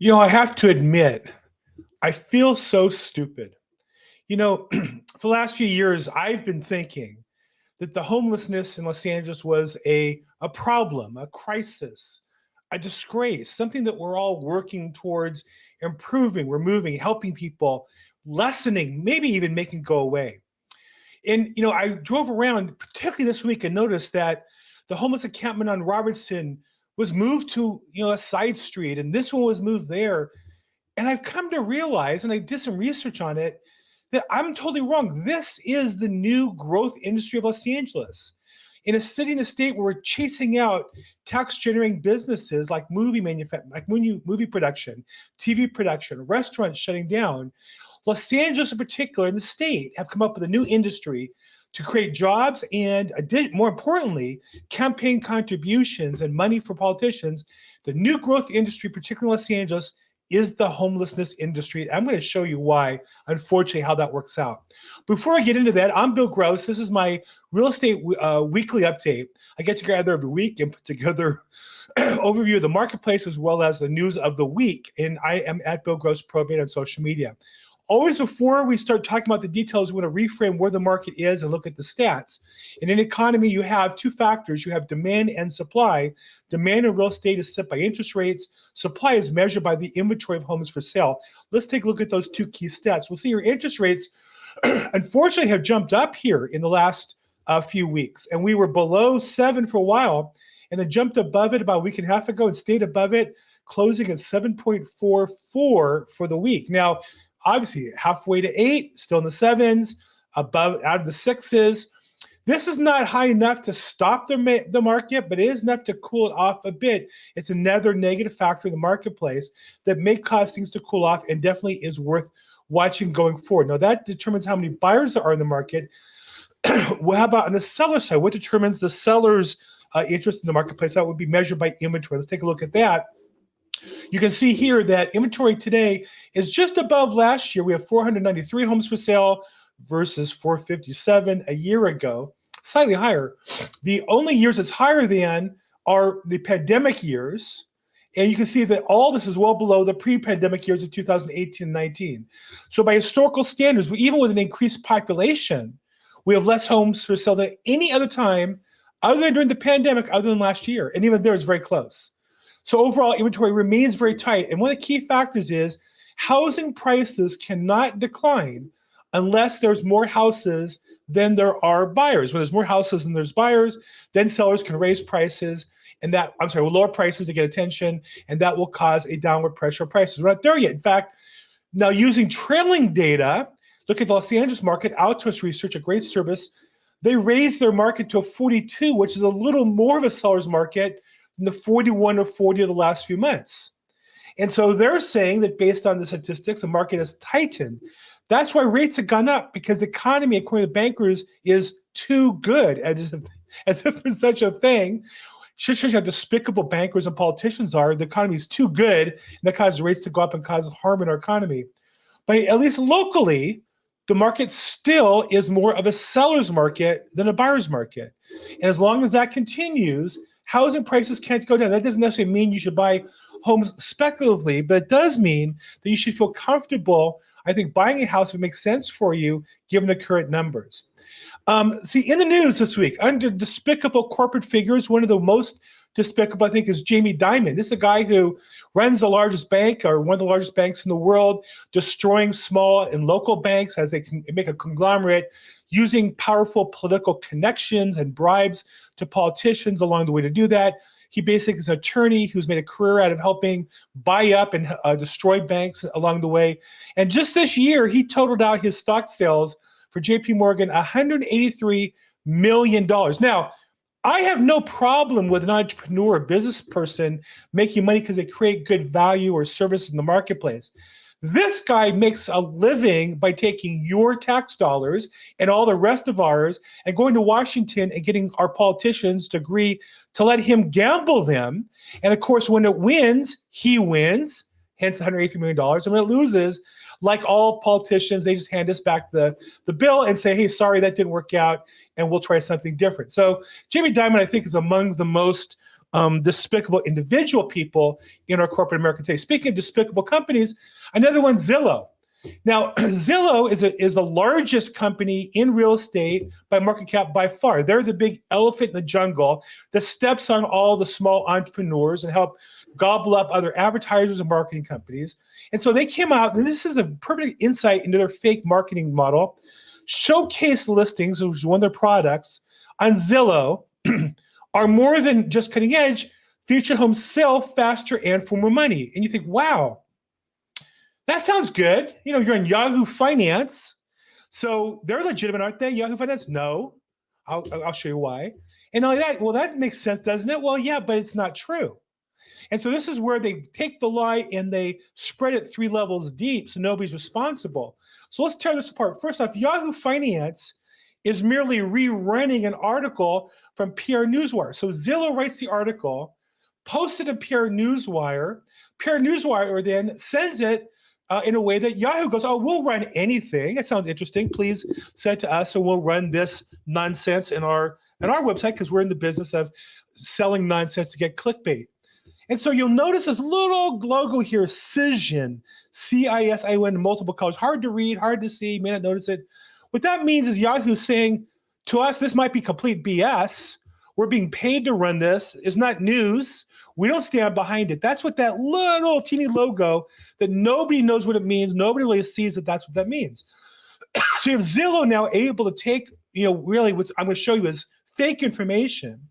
I have to admit, I feel so stupid. For the last few years, I've been thinking that the homelessness in Los Angeles was a problem, a crisis, a disgrace, something that we're all working towards improving, removing, helping people, lessening, maybe even making go away. And I drove around, particularly this week, and noticed that the homeless encampment on Robertson was moved to a side street, and this one was moved there. And I've come to realize, and I did some research on it, that I'm totally wrong. This is the new growth industry of Los Angeles. In a city and a state where we're chasing out tax-generating businesses like movie manufacturing, like movie production, TV production, restaurants shutting down, Los Angeles in particular and the state have come up with a new industry to create jobs and, more importantly, campaign contributions and money for politicians. The new growth industry, particularly in Los Angeles, is the homelessness industry. I'm going to show you why, unfortunately, how that works out. Before I get into that, I'm Bill Gross. This is my real estate weekly update. I get together every week and put together overview of the marketplace as well as the news of the week. And I am at Bill Gross Probate on social media. Always before we start talking about the details, we want to reframe where the market is and look at the stats. In an economy, you have two factors. You have demand and supply. Demand in real estate is set by interest rates. Supply is measured by the inventory of homes for sale. Let's take a look at those two key stats. We'll see your interest rates, unfortunately, have jumped up here in the last few weeks. And we were below 7 for a while, and then jumped above it about a week and a half ago and stayed above it, closing at 7.44 for the week. Now, obviously, halfway to 8, still in the 7s, above out of the 6s. This is not high enough to stop the market, but it is enough to cool it off a bit. It's another negative factor in the marketplace that may cause things to cool off and definitely is worth watching going forward. Now, that determines how many buyers there are in the market. Well, how about on the seller side? What determines the seller's interest in the marketplace? That would be measured by inventory. Let's take a look at that. You can see here that inventory today is just above last year. We have 493 homes for sale versus 457 a year ago, slightly higher. The only years that's higher than are the pandemic years. And you can see that all this is well below the pre-pandemic years of 2018 and 19. So by historical standards, even with an increased population, we have less homes for sale than any other time other than during the pandemic, other than last year. And even there, it's very close. So overall, inventory remains very tight. And one of the key factors is housing prices cannot decline unless there's more houses than there are buyers. When there's more houses than there's buyers, then sellers can raise prices and lower prices to get attention, and that will cause a downward pressure on prices. We're not there yet. In fact, now using trailing data, look at the Los Angeles market, Altos Research, a great service, they raised their market to a 42, which is a little more of a seller's market than the 41 or 40 of the last few months. And so they're saying that based on the statistics, the market has tightened. That's why rates have gone up, because the economy, according to bankers, is too good, as if there's such a thing. Shows you how despicable bankers and politicians are. The economy is too good, and that causes rates to go up and causes harm in our economy. But at least locally, the market still is more of a seller's market than a buyer's market. And as long as that continues, housing prices can't go down. That doesn't necessarily mean you should buy homes speculatively, but it does mean that you should feel comfortable, I think, buying a house if it makes sense for you, given the current numbers. See, in the news this week, under despicable corporate figures, one of the most despicable, I think, is Jamie Dimon. This is a guy who runs the largest bank, or one of the largest banks in the world, destroying small and local banks as they can make a conglomerate, using powerful political connections and bribes to politicians along the way to do that. He basically is an attorney who's made a career out of helping buy up and destroy banks along the way. And just this year, he totaled out his stock sales for JP Morgan, $183 million. Now, I have no problem with an entrepreneur or business person making money because they create good value or service in the marketplace. This guy makes a living by taking your tax dollars and all the rest of ours and going to Washington and getting our politicians to agree to let him gamble them. And of course, when it wins, he wins, hence $183 million. And when it loses, like all politicians, they just hand us back the bill and say, hey, sorry, that didn't work out, and we'll try something different. So Jamie Dimon, I think, is among the most despicable individual people in our corporate America today. Speaking of despicable companies, another one, Zillow. Now, Zillow is the largest company in real estate by market cap by far. They're the big elephant in the jungle that steps on all the small entrepreneurs and help gobble up other advertisers and marketing companies. And so they came out, and this is a perfect insight into their fake marketing model. Showcase listings, which is one of their products, on Zillow are more than just cutting edge. Future homes sell faster and for more money. And you think, wow, that sounds good. You know, you're in Yahoo Finance, so they're legitimate, aren't they? Yahoo Finance? No. I'll show you why. And not only that, well, that makes sense, doesn't it? Well, yeah, but it's not true. And so this is where they take the lie and they spread it 3 levels deep so nobody's responsible. So let's tear this apart. First off, Yahoo Finance is merely rerunning an article from PR Newswire. So Zillow writes the article, posts it in PR Newswire. PR Newswire then sends it in a way that Yahoo goes, oh, we'll run anything. It sounds interesting. Please send it to us, and we'll run this nonsense in our website, because we're in the business of selling nonsense to get clickbait. And so you'll notice this little logo here, Cision, C-I-S-I-O-N, multiple colors. Hard to read, hard to see, you may not notice it. What that means is Yahoo's saying to us, this might be complete BS. We're being paid to run this. It's not news. We don't stand behind it. That's what that little teeny logo that nobody knows what it means. Nobody really sees that that's what that means. So you have Zillow now able to take, really what I'm going to show you is fake information.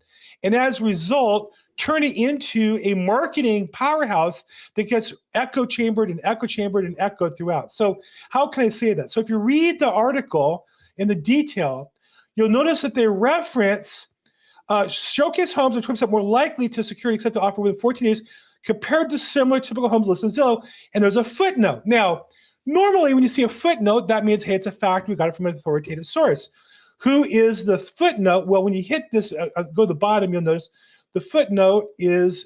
And as a result, turn it into a marketing powerhouse that gets echo chambered and echo chambered and echoed throughout. So how can I say that? So if you read the article in the detail, you'll notice that they reference showcase homes are 20% more likely to secure and accept the offer within 14 days compared to similar typical homes listed on Zillow. And there's a footnote. Now, normally when you see a footnote, that means, hey, it's a fact. We got it from an authoritative source. Who is the footnote? Well, when you hit this, go to the bottom, you'll notice the footnote is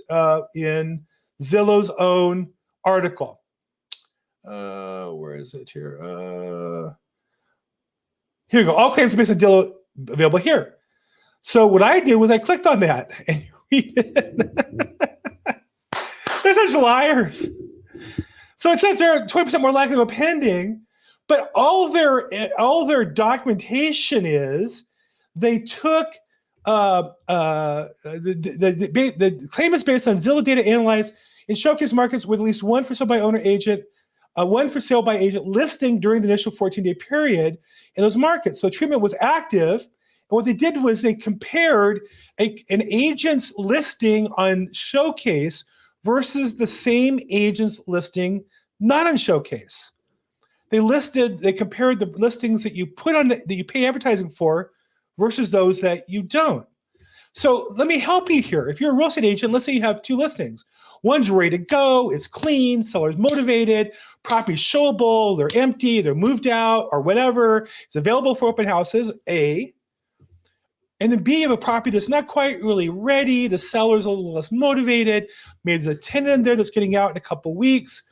in Zillow's own article. Where is it here? Here we go. All claims based on Zillow available here. So what I did was I clicked on that, and you read it. They're such liars. So it says they're 20% more likely to go pending, but all their documentation is they took the claim is based on Zillow data analyzed in showcase markets with at least one for sale by owner agent, one for sale by agent listing during the initial 14-day period in those markets. So treatment was active. And what they did was they compared an agent's listing on Showcase versus the same agent's listing not on Showcase. They compared the listings that you put on that you pay advertising for versus those that you don't. So let me help you here. If you're a real estate agent, let's say you have 2 listings. One's ready to go, it's clean, seller's motivated, property's showable, they're empty, they're moved out, or whatever. It's available for open houses, A. And then B, you have a property that's not quite really ready, the seller's a little less motivated, maybe there's a tenant in there that's getting out in a couple weeks.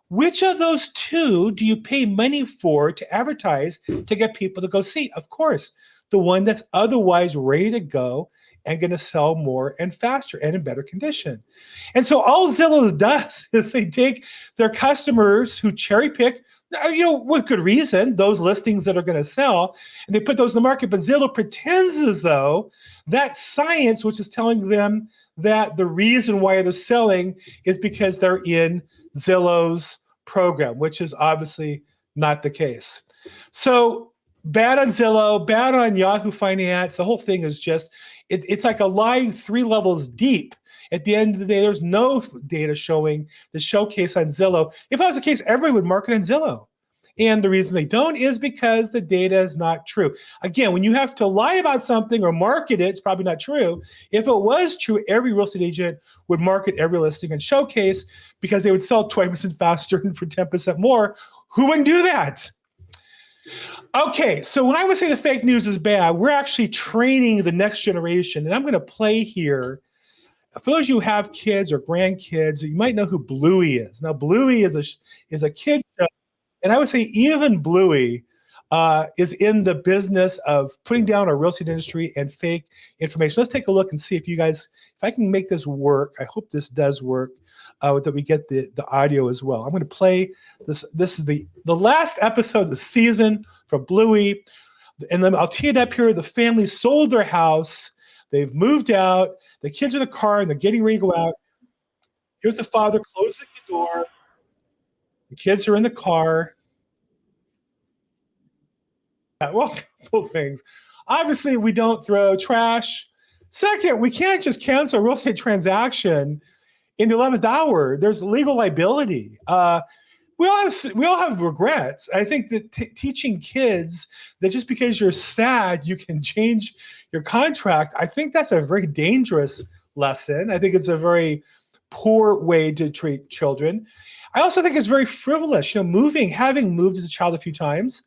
Which of those 2 do you pay money for to advertise to get people to go see? Of course, the one that's otherwise ready to go and going to sell more and faster and in better condition. And so all Zillow does is they take their customers who cherry pick, with good reason, those listings that are going to sell, and they put those in the market. But Zillow pretends as though that science, which is telling them that the reason why they're selling is because they're in Zillow's program, which is obviously not the case. So bad on Zillow, bad on Yahoo Finance. The whole thing is just, it's like a lie 3 levels deep. At the end of the day, there's no data showing the showcase on Zillow. If that was the case, everybody would market on Zillow. And the reason they don't is because the data is not true. Again, when you have to lie about something or market it, it's probably not true. If it was true, every real estate agent would market every listing and showcase because they would sell 20% faster and for 10% more. Who wouldn't do that? Okay, so when I would say the fake news is bad, we're actually training the next generation. And I'm going to play here. For those of you who have kids or grandkids, you might know who Bluey is. Now, Bluey is a kid show, and I would say even Bluey is in the business of putting down our real estate industry and fake information. Let's take a look and see if you guys, if I can make this work. I hope this does work, that we get the audio as well. I'm going to play this. This is the last episode of the season from Bluey. And then I'll tee it up here. The family sold their house. They've moved out. The kids are in the car and they're getting ready to go out. Here's the father closing the door. The kids are in the car. Well, a couple things. Obviously, we don't throw trash. Second, we can't just cancel a real estate transaction in the 11th hour. There's legal liability. We all have regrets. I think that teaching kids that just because you're sad, you can change your contract, I think that's a very dangerous lesson. I think it's a very poor way to treat children. I also think it's very frivolous. You know, having moved as a child a few times,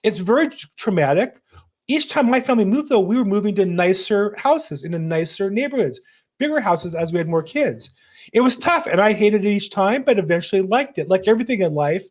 it's very traumatic. Each time my family moved, though, we were moving to nicer houses, into nicer neighborhoods, bigger houses as we had more kids. It was tough, and I hated it each time, but eventually liked it. Like everything in life,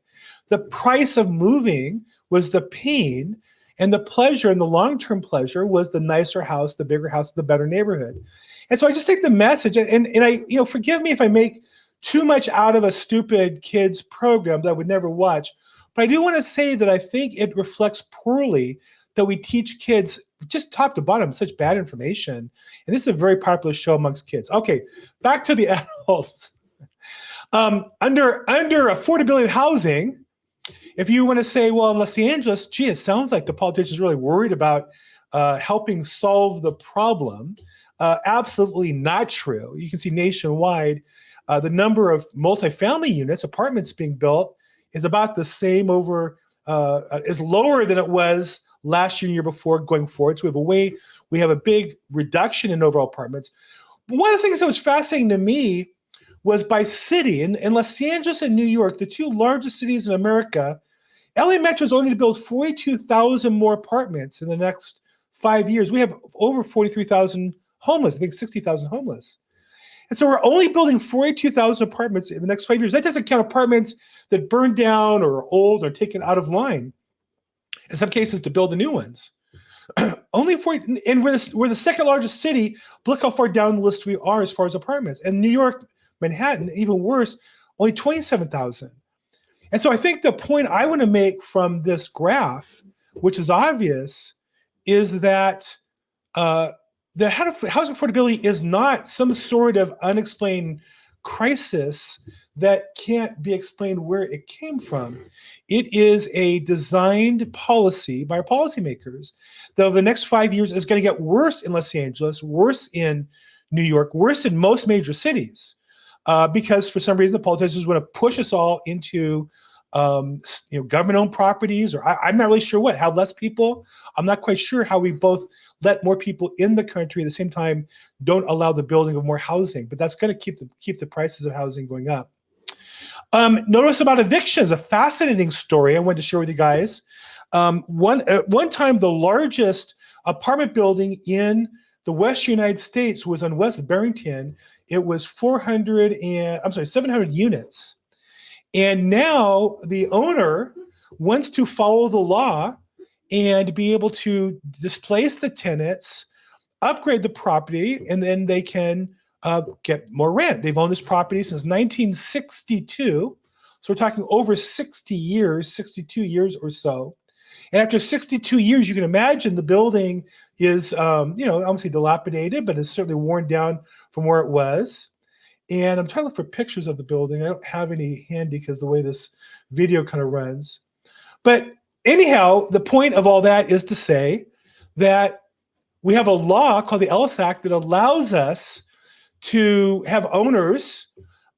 the price of moving was the pain, and the pleasure, and the long-term pleasure was the nicer house, the bigger house, the better neighborhood. And so I just take the message, and I, forgive me if I make too much out of a stupid kids program that I would never watch, but I do want to say that I think it reflects poorly that we teach kids just top to bottom such bad information. And this is a very popular show amongst kids. Okay, back to the adults. Under affordability housing, if you want to say, well, in Los Angeles, gee, it sounds like the politicians are really worried about helping solve the problem. Absolutely not true. You can see nationwide, the number of multifamily units, apartments being built is about the same is lower than it was last year and year before going forward. So we have a big reduction in overall apartments. But one of the things that was fascinating to me was by city. In Los Angeles and New York, the two largest cities in America, LA Metro is only going to build 42,000 more apartments in the next 5 years. We have over 43,000 homeless, I think 60,000 homeless. And so we're only building 42,000 apartments in the next 5 years. That doesn't count apartments that burned down or are old or taken out of line. In some cases, to build the new ones. Only 40, and we're the second largest city. Look how far down the list we are as far as apartments. And New York, Manhattan, even worse, only 27,000. And so I think the point I want to make from this graph, which is obvious, is that the housing affordability is not some sort of unexplained crisis that can't be explained where it came from. It is a designed policy by our policymakers that over the next 5 years is going to get worse in Los Angeles, worse in New York, worse in most major cities, because for some reason the politicians want to push us all into government-owned properties, or I'm not really sure what, have less people. I'm not quite sure how we both let more people in the country at the same time don't allow the building of more housing, but that's going to keep the prices of housing going up. Notice about evictions, a fascinating story I wanted to share with you guys. One time, the largest apartment building in the Western United States was on West Barrington. It was 700 units. And now the owner wants to follow the law and be able to displace the tenants, upgrade the property, and then they can get more rent. They've owned this property since 1962. So we're talking over 60 years, 62 years or so. And after 62 years, you can imagine the building is, obviously dilapidated, but it's certainly worn down from where it was. And I'm trying to look for pictures of the building. I don't have any handy because the way this video kind of runs. But anyhow, the point of all that is to say that we have a law called the Ellis Act that allows us to have owners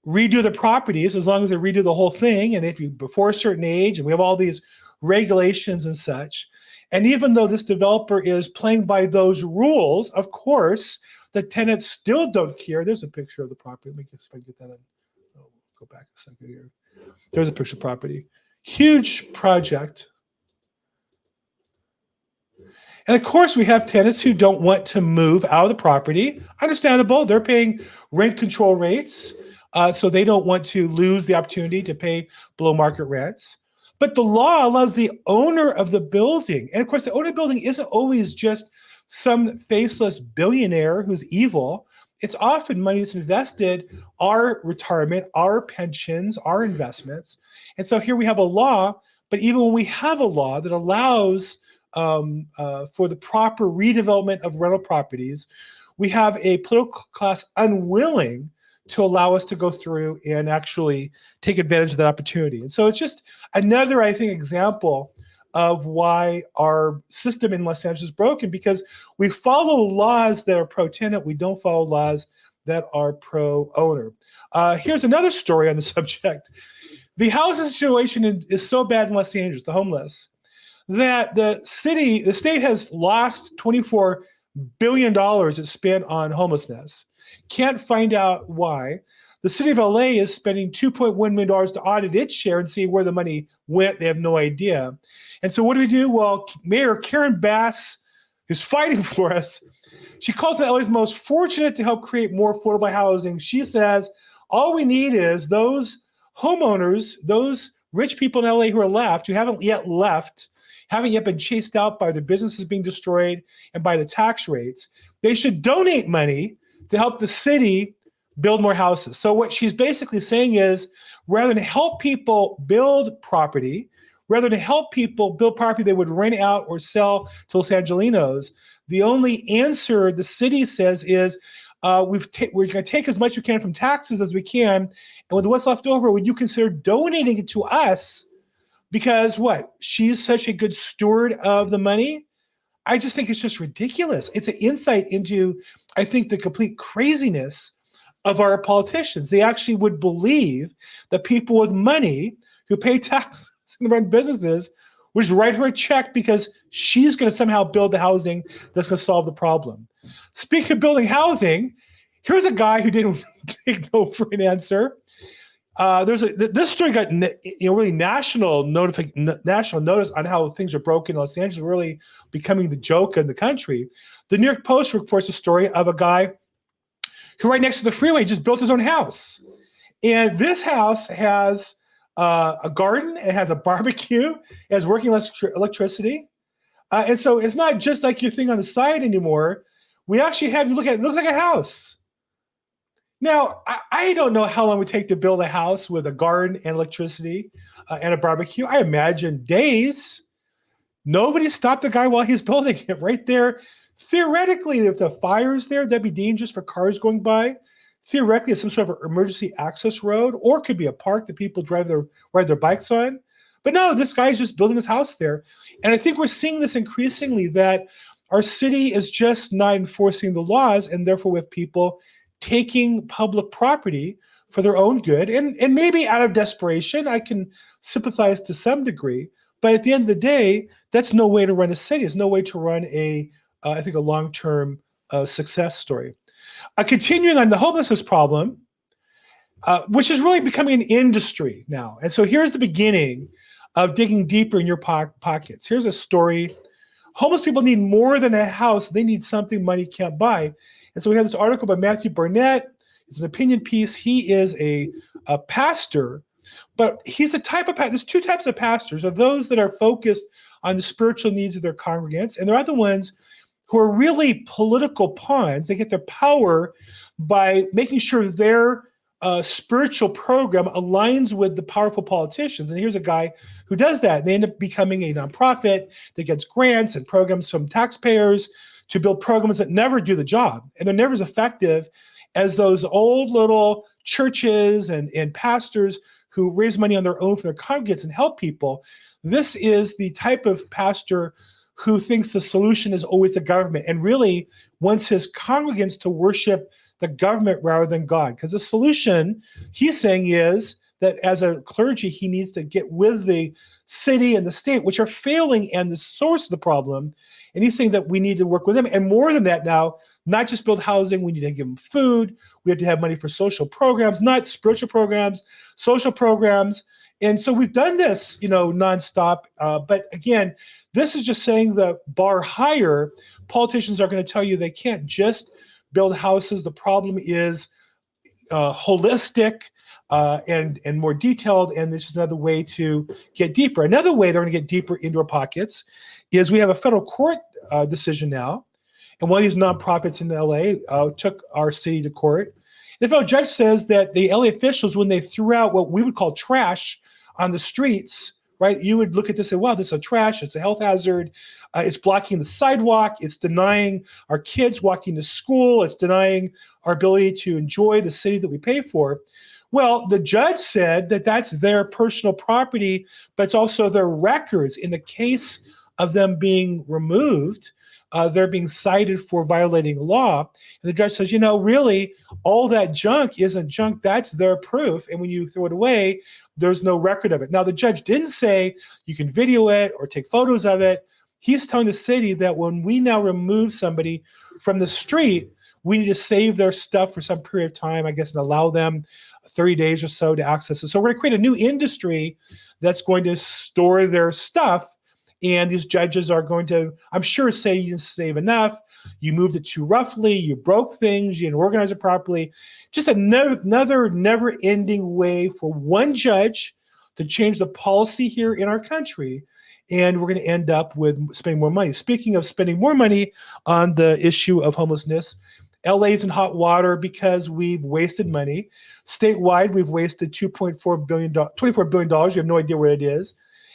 redo the properties as long as they redo the whole thing, and they have to be before a certain age, and we have all these regulations and such. And even though this developer is playing by those rules, of course, the tenants still don't care. There's a picture of the property. Let me see if I can get that in. Oh, go back a second here. There's a picture of property. Huge project. And of course, we have tenants who don't want to move out of the property. Understandable. They're paying rent control rates, so they don't want to lose the opportunity to pay below market rents. But the law allows the owner of the building, and of course, the owner of the building isn't always just some faceless billionaire who's evil. It's often money that's invested, our retirement, our pensions, our investments. And so here we have a law, but even when we have a law that allows for the proper redevelopment of rental properties, we have a political class unwilling to allow us to go through and actually take advantage of that opportunity. And so it's just another, I think, example of why our system in Los Angeles is broken, because we follow laws that are pro-tenant. We don't follow laws that are pro-owner. Here's another story on the subject. The housing situation is so bad in Los Angeles, the homeless, that the state has lost $24 billion it's spent on homelessness. Can't find out why. The city of LA is spending $2.1 million to audit its share and see where the money went. They have no idea. And so what do? Well, Mayor Karen Bass is fighting for us. She calls it LA's most fortunate to help create more affordable housing. She says, all we need is those homeowners, those rich people in LA who are left, who haven't yet left, haven't yet been chased out by their businesses being destroyed and by the tax rates. They should donate money to help the city build more houses. So what she's basically saying is, rather than help people build property, rather than help people build property they would rent out or sell to Los Angelinos, the only answer the city says is, we're going to take as much we can from taxes as we can, and with what's left over, would you consider donating it to us? Because what? She's such a good steward of the money. I just think it's just ridiculous. It's an insight into, I think, the complete craziness of our politicians. They actually would believe that people with money who pay taxes and run businesses would just write her a check because she's going to somehow build the housing that's going to solve the problem. Speaking of building housing, here's a guy who didn't take no for an answer. This story got really national notice on how things are broken in Los Angeles, really becoming the joke in the country. The New York Post reports a story of a guy who right next to the freeway just built his own house. And this house has a garden, it has a barbecue, it has working electricity. And so it's not just like your thing on the side anymore. We actually have, you look at it, looks like a house. Now, I don't know how long it would take to build a house with a garden and electricity and a barbecue. I imagine days. Nobody stopped the guy while he's building it right there. Theoretically, if the fire's there, that'd be dangerous for cars going by. Theoretically, it's some sort of emergency access road, or it could be a park that people ride their bikes on. But no, this guy's just building his house there. And I think we're seeing this increasingly, that our city is just not enforcing the laws, and therefore we have people taking public property for their own good, and maybe out of desperation. I can sympathize to some degree, but at the end of the day, that's no way to run a city. It's no way to run I think a long-term success story. Continuing on the homelessness problem, which is really becoming an industry now. And so here's the beginning of digging deeper in your pockets. Here's a story. Homeless people need more than a house. They need something money can't buy. And so we have this article by Matthew Barnett. It's an opinion piece. He is a pastor, but he's the type of there's two types of pastors. Are those that are focused on the spiritual needs of their congregants, and there are the ones who are really political pawns. They get their power by making sure their spiritual program aligns with the powerful politicians. And here's a guy who does that. They end up becoming a nonprofit that gets grants and programs from taxpayers to build programs that never do the job. And they're never as effective as those old little churches and pastors who raise money on their own for their congregants and help people. This is the type of pastor who thinks the solution is always the government, and really wants his congregants to worship the government rather than God. Because the solution, he's saying, is that as a clergy, he needs to get with the city and the state, which are failing and the source of the problem. And he's saying that we need to work with them. And more than that now, not just build housing, we need to give them food. We have to have money for social programs, not spiritual programs, social programs. And so we've done this, nonstop. But again, this is just saying the bar higher. Politicians are going to tell you they can't just build houses. The problem is holistic. and more detailed. And this is another way to get deeper. Another way they're going to get deeper into our pockets is we have a federal court decision now. And one of these nonprofits in LA took our city to court. The federal judge says that the LA officials, when they threw out what we would call trash on the streets, right? You would look at this and say, wow, this is a trash. It's a health hazard. It's blocking the sidewalk. It's denying our kids walking to school. It's denying our ability to enjoy the city that we pay for. Well, the judge said that that's their personal property, but it's also their records. In the case of them being removed, they're being cited for violating law. And the judge says, really, all that junk isn't junk. That's their proof. And when you throw it away, there's no record of it. Now, the judge didn't say you can video it or take photos of it. He's telling the city that when we now remove somebody from the street, we need to save their stuff for some period of time, I guess, and allow them 30 days or so to access it. So we're going to create a new industry that's going to store their stuff. And these judges are going to, I'm sure, say you didn't save enough, you moved it too roughly, you broke things, you didn't organize it properly. Just another never-ending way for one judge to change the policy here in our country. And we're going to end up with spending more money. Speaking of spending more money on the issue of homelessness, LA's in hot water because we've wasted money. Statewide, we've wasted $24 billion. We have no idea where it is.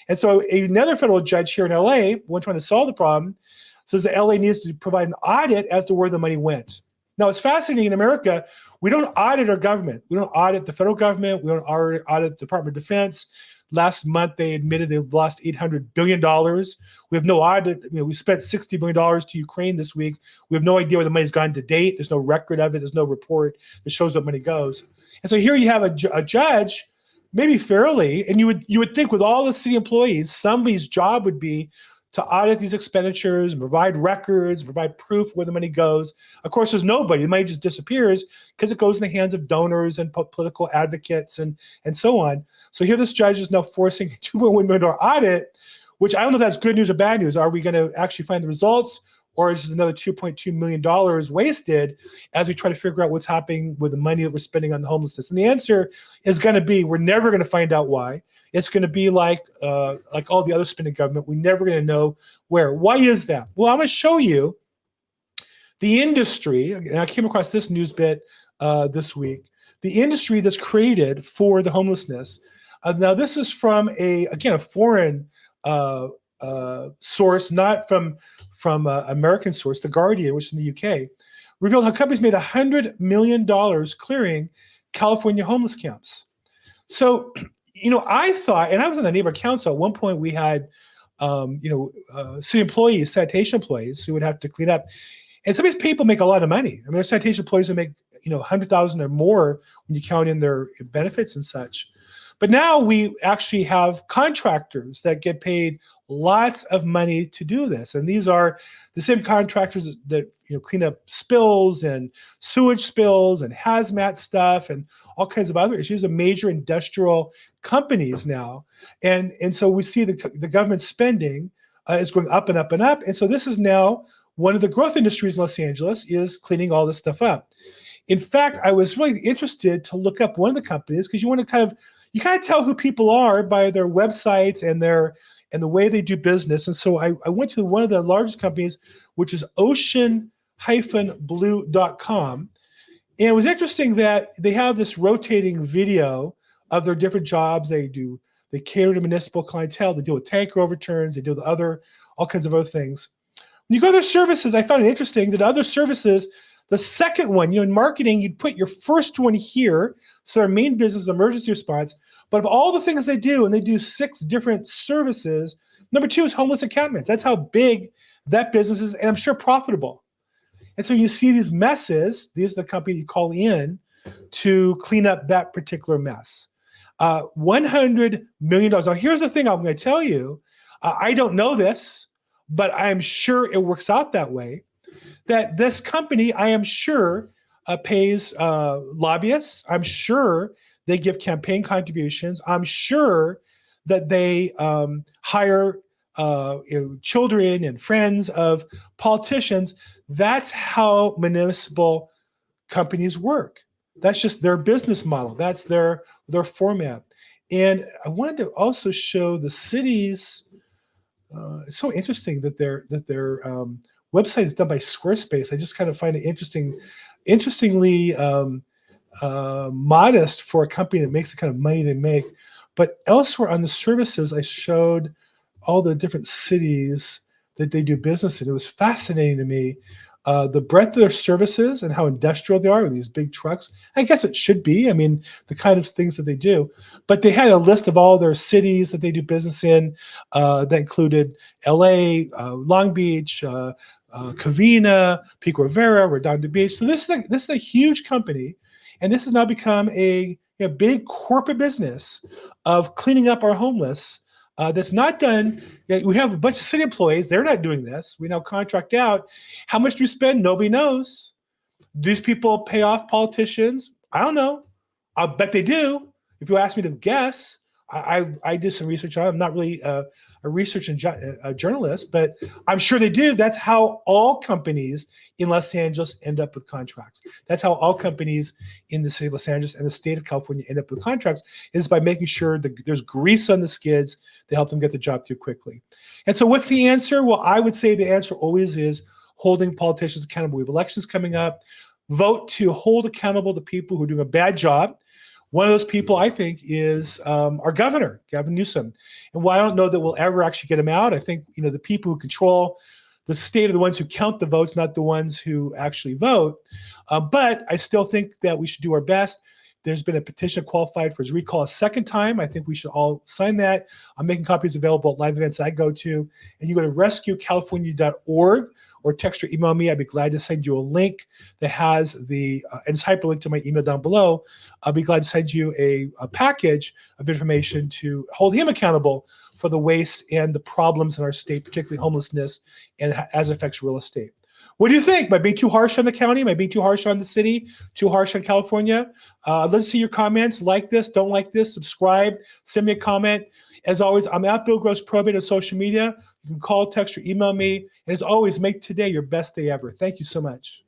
And so another federal judge here in LA, one trying to solve the problem, says that LA needs to provide an audit as to where the money went. Now, it's fascinating in America, we don't audit our government. We don't audit the federal government. We don't audit the Department of Defense. Last month, they admitted they've lost $800 billion. We have no audit. We spent $60 billion to Ukraine this week. We have no idea where the money's gone to date. There's no record of it. There's no report that shows what money goes. And so here you have a judge, maybe fairly, and you would think with all the city employees, somebody's job would be to audit these expenditures, provide records, provide proof where the money goes. Of course, there's nobody. The money just disappears because it goes in the hands of donors and political advocates and so on. So here this judge is now forcing a $2.1 million audit, which I don't know if that's good news or bad news. Are we going to actually find the results? Or is this another $2.2 million wasted as we try to figure out what's happening with the money that we're spending on the homelessness? And the answer is going to be, we're never going to find out why. It's going to be like all the other spending government. We're never going to know where. Why is that? Well, I'm going to show you the industry, and I came across this news bit this week, the industry that's created for the homelessness. Now, this is from a foreign source, not from American source, The Guardian, which is in the UK, revealed how companies made $100 million clearing California homeless camps. So, I thought, and I was on the neighborhood council, at one point we had, city employees, sanitation employees who would have to clean up. And some of these people make a lot of money. I mean, there's sanitation employees who make, $100,000 or more when you count in their benefits and such. But now we actually have contractors that get paid lots of money to do this. And these are the same contractors that clean up spills and sewage spills and hazmat stuff and all kinds of other issues. The major industrial companies now. And so we see the government spending is going up and up and up. And so this is now one of the growth industries in Los Angeles is cleaning all this stuff up. In fact, I was really interested to look up one of the companies because you want to kind of tell who people are by their websites and the way they do business. And so I went to one of the largest companies, which is ocean-blue.com. And it was interesting that they have this rotating video of their different jobs. They cater to municipal clientele. They deal with tanker overturns. They deal with all kinds of other things. When you go to their services, I found it interesting that other services, the second one, in marketing, you'd put your first one here. So their main business is emergency response. But of all the things they do, and they do 6 different services, number 2 is homeless encampments. That's how big that business is, and I'm sure profitable. And so you see these messes. These are the company you call in to clean up that particular mess. $100 million. Now, here's the thing I'm going to tell you. I don't know this, but I'm sure it works out that way. That this company, I am sure, pays lobbyists. I'm sure they give campaign contributions. I'm sure that they hire children and friends of politicians. That's how municipal companies work. That's just their business model. That's their format. And I wanted to also show the cities. It's so interesting that their website is done by Squarespace. I just kind of find it interestingly modest for a company that makes the kind of money they make. But elsewhere on the services, I showed all the different cities that they do business in. It was fascinating to me. The breadth of their services and how industrial they are with these big trucks. I guess it should be. I mean, the kind of things that they do. But they had a list of all their cities that they do business in that included LA, Long Beach, Covina, Pico Rivera, Redondo Beach. So this is a huge company, and this has now become a big corporate business of cleaning up our homeless. That's not done. We have a bunch of city employees. They're not doing this. We now contract out. How much do we spend? Nobody knows. These people pay off politicians? I don't know. I bet they do. If you ask me to guess, I did some research on it. I'm not really a research and a journalist, but I'm sure they do. That's how all companies in Los Angeles end up with contracts. That's how all companies in the city of Los Angeles and the state of California end up with contracts, is by making sure that there's grease on the skids to help them get the job through quickly. And so what's the answer? Well, I would say the answer always is holding politicians accountable. We have elections coming up. Vote to hold accountable the people who are doing a bad job. One of those people, I think, is our governor, Gavin Newsom. And while I don't know that we'll ever actually get him out, I think the people who control the state are the ones who count the votes, not the ones who actually vote. But I still think that we should do our best. There's been a petition qualified for his recall a second time. I think we should all sign that. I'm making copies available at live events I go to. And you go to rescuecalifornia.org or text or email me. I'd be glad to send you a link that has and it's hyperlinked to my email down below. I'll be glad to send you a package of information to hold him accountable for the waste and the problems in our state, particularly homelessness and as it affects real estate. What do you think? Am I being too harsh on the county? Am I being too harsh on the city? Too harsh on California? Let's see your comments. Like this, don't like this, subscribe, send me a comment. As always, I'm at Bill Gross Probate on social media. You can call, text, or email me. And as always, make today your best day ever. Thank you so much.